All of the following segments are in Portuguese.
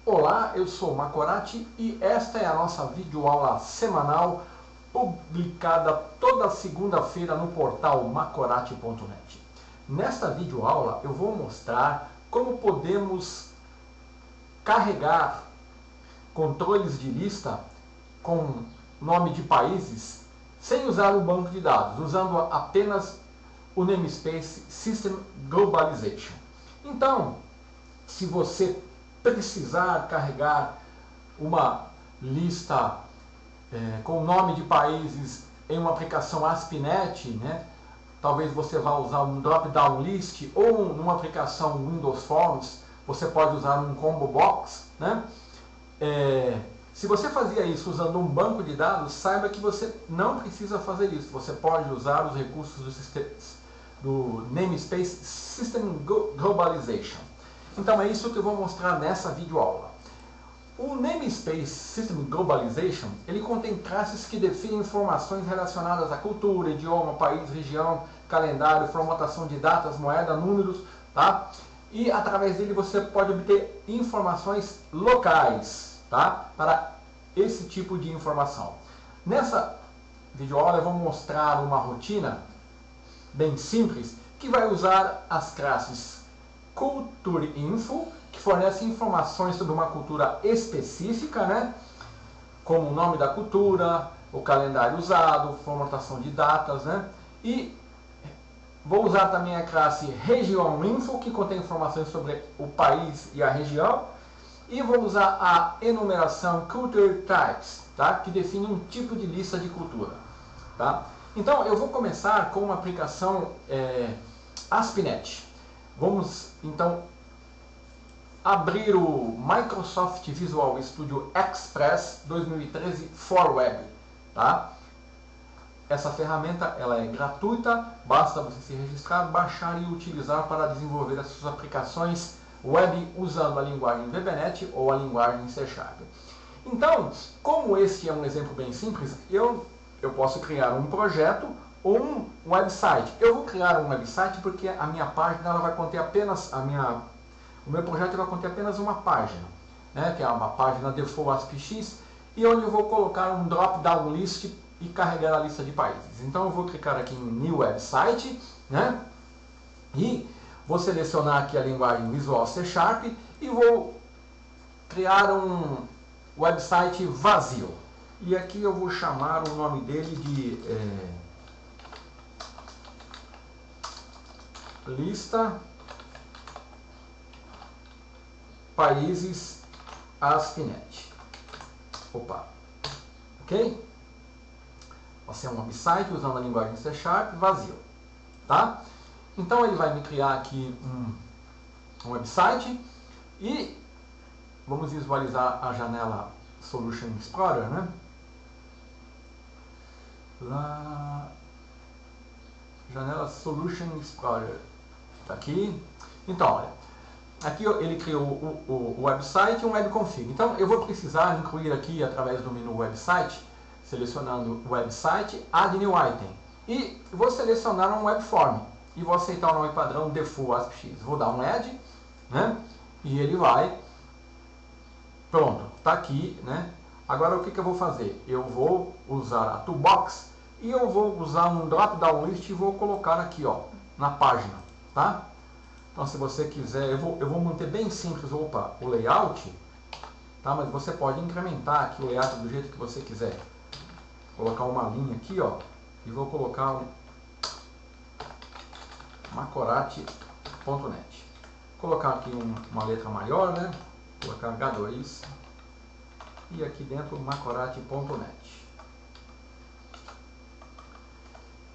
Olá, eu sou Macorati e esta é a nossa videoaula semanal publicada toda segunda-feira no portal macorati.net. Nesta videoaula eu vou mostrar como podemos carregar controles de lista com nome de países sem usar o banco de dados, usando apenas o namespace System Globalization. Então, se você precisar carregar uma lista com nome de países em uma aplicação ASP.NET, né? Talvez você vá usar um drop-down list, ou numa aplicação Windows Forms, você pode usar um combo box, né? Se você fazia isso usando um banco de dados, saiba que você não precisa fazer isso. Você pode usar os recursos do namespace System Globalization. Então é isso que eu vou mostrar nessa videoaula. O namespace System Globalization, ele contém classes que definem informações relacionadas à cultura, idioma, país, região, calendário, formatação de datas, moeda, números, tá? E através dele você pode obter informações locais, tá? Para esse tipo de informação. Nessa videoaula eu vou mostrar uma rotina bem simples que vai usar as classes Culture Info, que fornece informações sobre uma cultura específica, né? Como o nome da cultura, o calendário usado, formatação de datas, né? E vou usar também a classe Region Info, que contém informações sobre o país e a região. E vou usar a enumeração Culture Types, tá? Que define um tipo de lista de cultura, tá? Então, eu vou começar com uma aplicação ASP.NET. Vamos, então, abrir o Microsoft Visual Studio Express 2013 for Web, tá? Essa ferramenta ela é gratuita, basta você se registrar, baixar e utilizar para desenvolver as suas aplicações web usando a linguagem VBNet ou a linguagem C#. Então, como este é um exemplo bem simples, eu posso criar um projeto ou um website. Eu vou criar um website porque a minha página ela vai conter apenas o meu projeto vai conter apenas uma página, né, que é uma página default ASPX, e onde eu vou colocar um drop-down list e carregar a lista de países. Então eu vou clicar aqui em New Website, né, e vou selecionar aqui a linguagem Visual C# e vou criar um website vazio. E aqui eu vou chamar o nome dele de lista países ASP.NET. Opa, ok? Vai ser um website usando a linguagem C# vazio, tá? Então ele vai me criar aqui um website e vamos visualizar a janela Solution Explorer, né? Janela Solution Explorer, tá aqui. Então, olha, aqui ele criou o website e um webconfig. Então, eu vou precisar incluir aqui, através do menu website, selecionando website, add new item. E vou selecionar um webform. E vou aceitar o nome padrão default ASPX. Vou dar um add, né? E ele vai. Pronto, tá aqui, né? Agora o que eu vou fazer? Eu vou usar a toolbox e eu vou usar um drop-down list e vou colocar aqui, ó, na página, tá? Então, se você quiser, eu vou manter bem simples, o layout, tá? Mas você pode incrementar aqui o layout do jeito que você quiser. Vou colocar uma linha aqui, ó, e vou colocar macorati.net. Colocar aqui uma letra maior, né? Colocar H2 e aqui dentro macorati.net.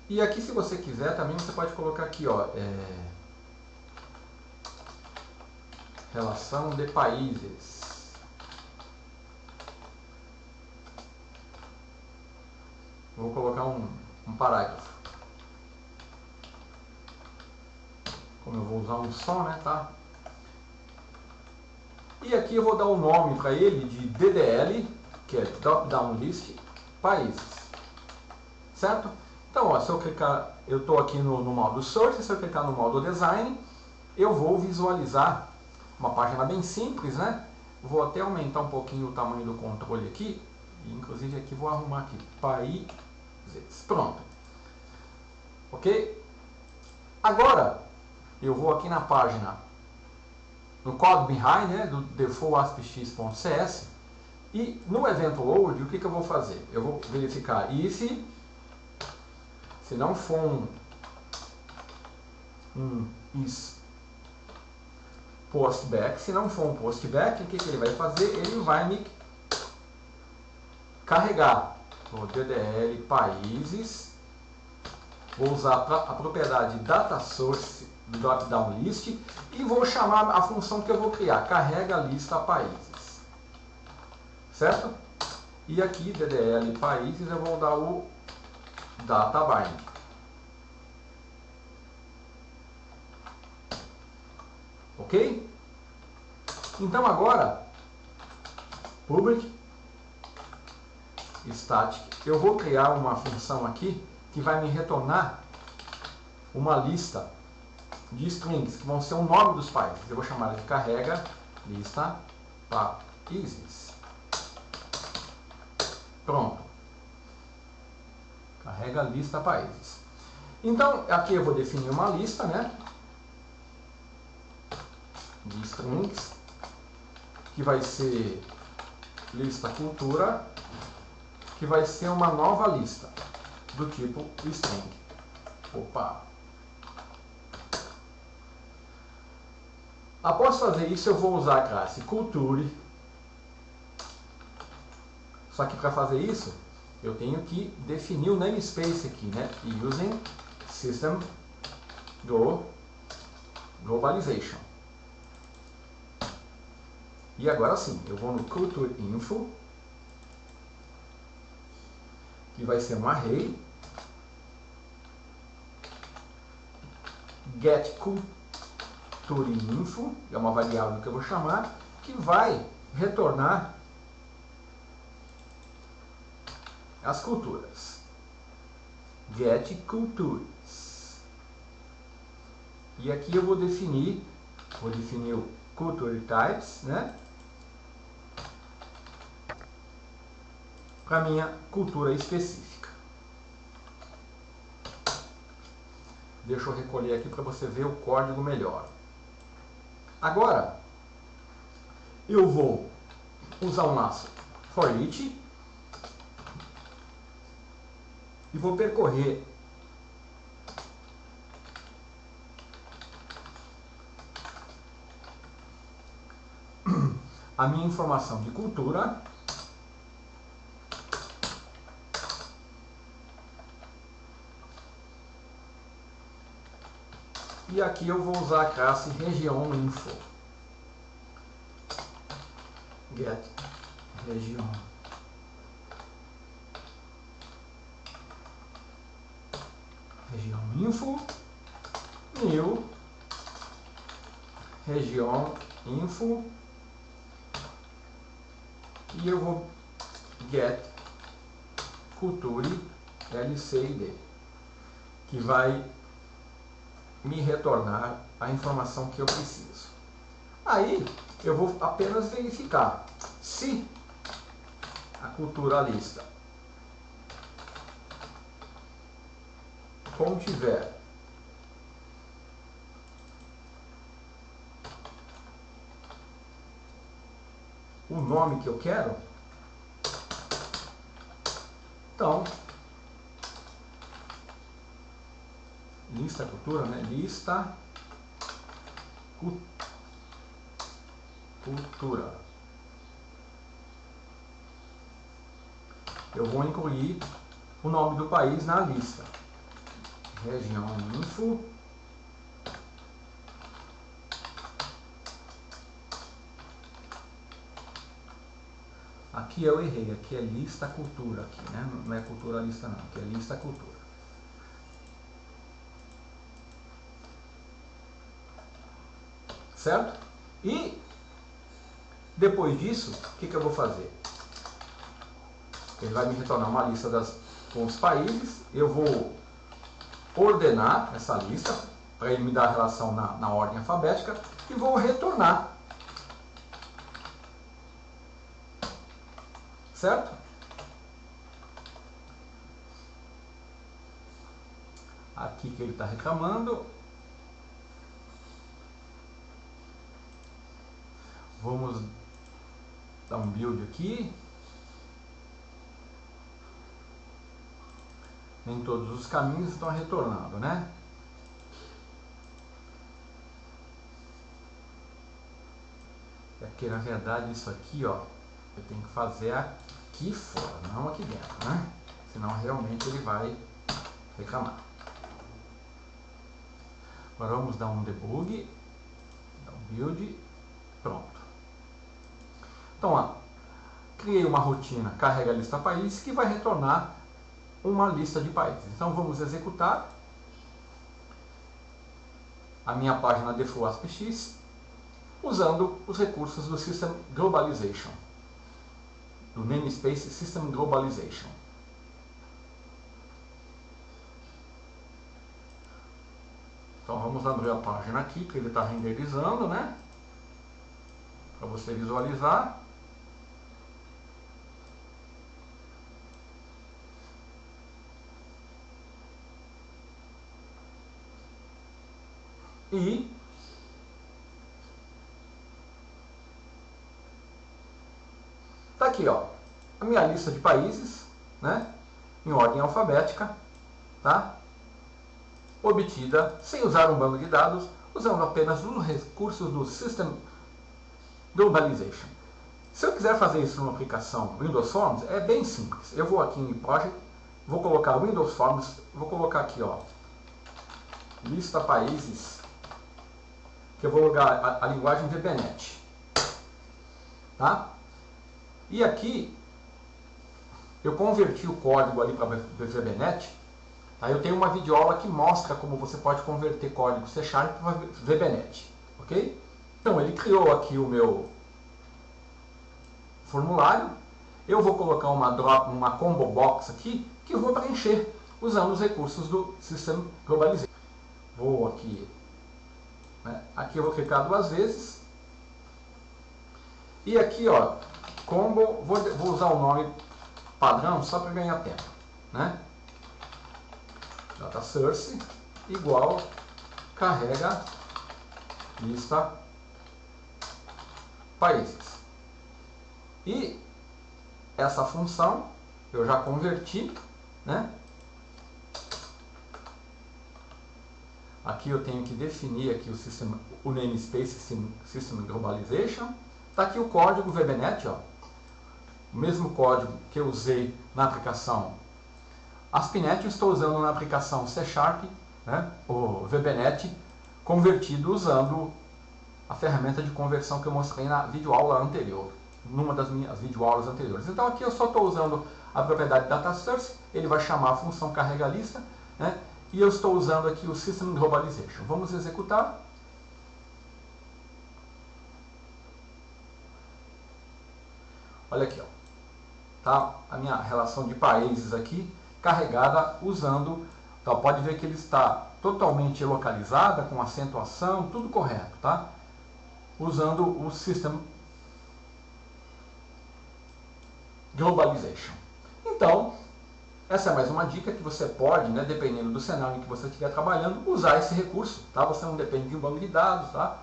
E aqui, se você quiser, também você pode colocar aqui, ó, relação de países. Vou colocar um parágrafo. Como eu vou usar um só, né, tá? E aqui eu vou dar um nome para ele de DDL, que é Drop-Down List Países. Certo? Então, ó, se eu clicar, eu estou aqui no modo Source, se eu clicar no modo Design, eu vou visualizar uma página bem simples, né? vou até aumentar um pouquinho o tamanho do controle aqui, inclusive aqui vou arrumar aqui, países, pronto, ok? Agora, eu vou aqui na página, no code behind, né, do default.aspx.cs, e no evento load, o que eu vou fazer? Eu vou verificar if, se não for um is postback, se não for um postback, o que ele vai fazer? Ele vai me carregar o DDL países, vou usar a propriedade data source do drop-down list e vou chamar a função que eu vou criar, carrega lista países, certo? E aqui, DDL países, eu vou dar o data bind. Ok? Então agora, public static, eu vou criar uma função aqui que vai me retornar uma lista de strings, que vão ser o nome dos países. Eu vou chamar de carrega lista países. Pronto. Carrega lista países. Então, aqui eu vou definir uma lista, né, de strings, que vai ser lista cultura, que vai ser uma nova lista do tipo string. Opa! Após fazer isso, eu vou usar a classe culture. Só que para fazer isso, eu tenho que definir o namespace aqui, né? Using system globalization. E agora sim, eu vou no culture info, que vai ser um array, get culture info, é uma variável que eu vou chamar, que vai retornar as culturas. Get cultures. E aqui eu vou definir o culture types, né? Para minha cultura específica. Deixa eu recolher aqui para você ver o código melhor. Agora, eu vou usar o laço for each e vou percorrer a minha informação de cultura e aqui eu vou usar a classe região info. Get região info new região info e eu vou get culture lcid, que vai me retornar a informação que eu preciso. Aí eu vou apenas verificar se a cultura lista contiver o nome que eu quero, então lista cultura, né? Lista cultura. Eu vou incluir o nome do país na lista. Região info. Aqui eu errei, aqui é lista cultura, aqui, né? Não é cultura lista não, aqui é lista cultura. Certo? E depois disso, o que eu vou fazer? Ele vai me retornar uma lista com os países. Eu vou ordenar essa lista para ele me dar a relação na ordem alfabética e vou retornar certo? Aqui que ele está reclamando. Vamos dar um build aqui. Nem todos os caminhos estão retornando, né? É que na verdade isso aqui, ó, eu tenho que fazer aqui fora, não aqui dentro, né? Senão realmente ele vai reclamar. Agora vamos dar um debug, dar um build, pronto. Então, ó, criei uma rotina carrega a lista países que vai retornar uma lista de países. Então vamos executar a minha página default.aspx usando os recursos do System Globalization, do namespace System Globalization. Então vamos abrir a página aqui que ele está renderizando, né? Para você visualizar. E tá aqui, ó, a minha lista de países, né, em ordem alfabética, tá? Obtida sem usar um banco de dados, usando apenas os recursos do System Globalization. Se eu quiser fazer isso numa aplicação Windows Forms, é bem simples. Eu vou aqui em Project, vou colocar Windows Forms, vou colocar aqui, ó, lista países, que eu vou logar a linguagem VBNet, tá? E aqui eu converti o código ali para VBNet. Aí eu tenho uma videoaula que mostra como você pode converter código C# para VBNet, ok? Então ele criou aqui o meu formulário. Eu vou colocar uma combo box aqui que eu vou preencher usando os recursos do System Globalization. Vou aqui, né? Aqui eu vou clicar 2 vezes. E aqui, ó, combo, vou usar o nome padrão só para ganhar tempo, né? Data source igual carrega lista países. E essa função eu já converti, né? Aqui eu tenho que definir aqui o namespace System Globalization. Está aqui o código VBNet, ó, o mesmo código que eu usei na aplicação ASP.NET, eu estou usando na aplicação C#, né, o VBNet, convertido usando a ferramenta de conversão que eu mostrei na videoaula anterior, numa das minhas videoaulas anteriores. Então aqui eu só estou usando a propriedade data source, ele vai chamar a função carrega lista, né, e eu estou usando aqui o System Globalization. Vamos executar. Olha aqui, ó, tá a minha relação de países aqui carregada usando, então pode ver que ele está totalmente localizada, com acentuação, tudo correto, tá? Usando o System Globalization. Então, essa é mais uma dica que você pode, né, dependendo do cenário em que você estiver trabalhando, usar esse recurso, tá? Você não depende de um banco de dados, tá?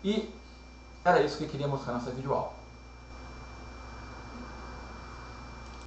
E era isso que eu queria mostrar nessa videoaula.